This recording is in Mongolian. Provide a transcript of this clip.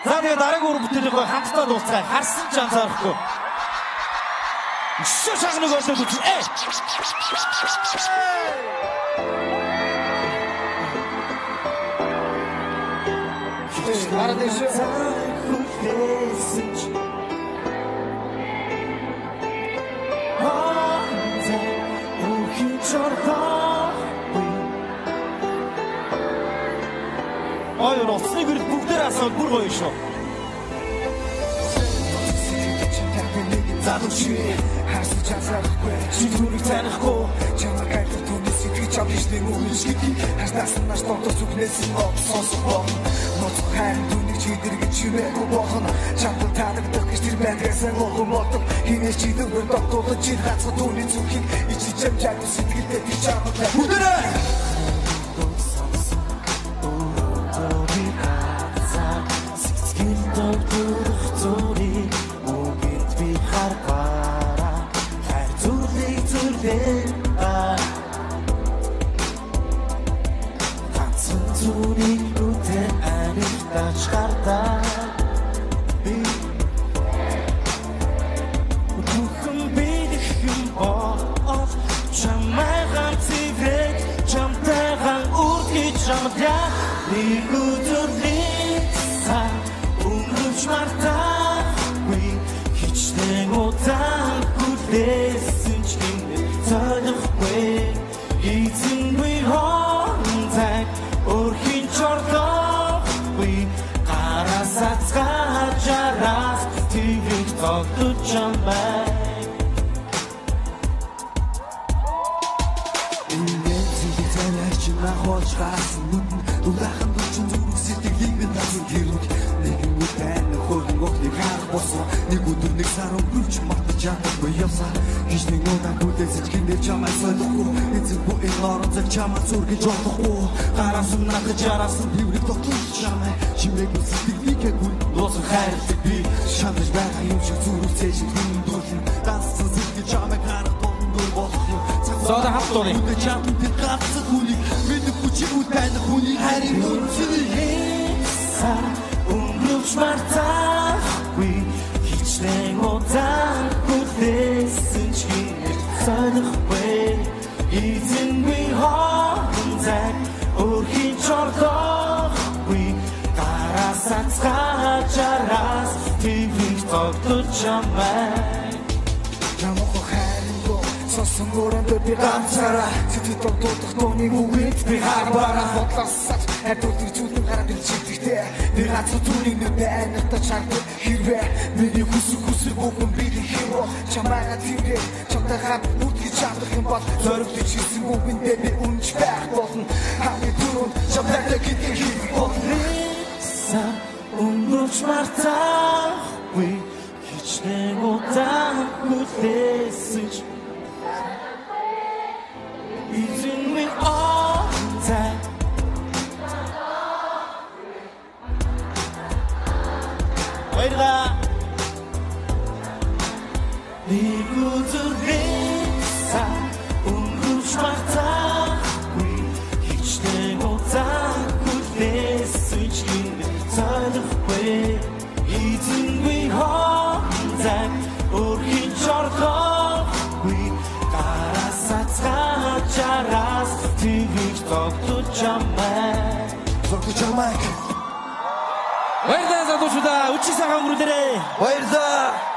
За тэгээ дараагийн үр бүтээлийг хамтдаа дуусгая. Харсан ч анзаарахгүй. Шиш шагныг олоод үз. Арадеш. Ой, роцны гэр бүгдээр асуул бүр гоё шүү. Задуши харсан часахгүй чигүүрийг танихгүй чамайг хайрлах түүнээс итгэж авч нэг үгнэж гэдэг хаснаас наш дотор зүгнээс сонсох ноц хайр түүнийг чидэргэж чимээгүй болно чамд таадагдах гэж тэр байнгасан гомото хинээс чидэр доктор чи хацаа түүний зүгийг ичиж чамд сэтгэлдээ тэр чамд бүгдээ Баярлалаа. Үчи сайхан мөрөдөрөө. Баярлалаа.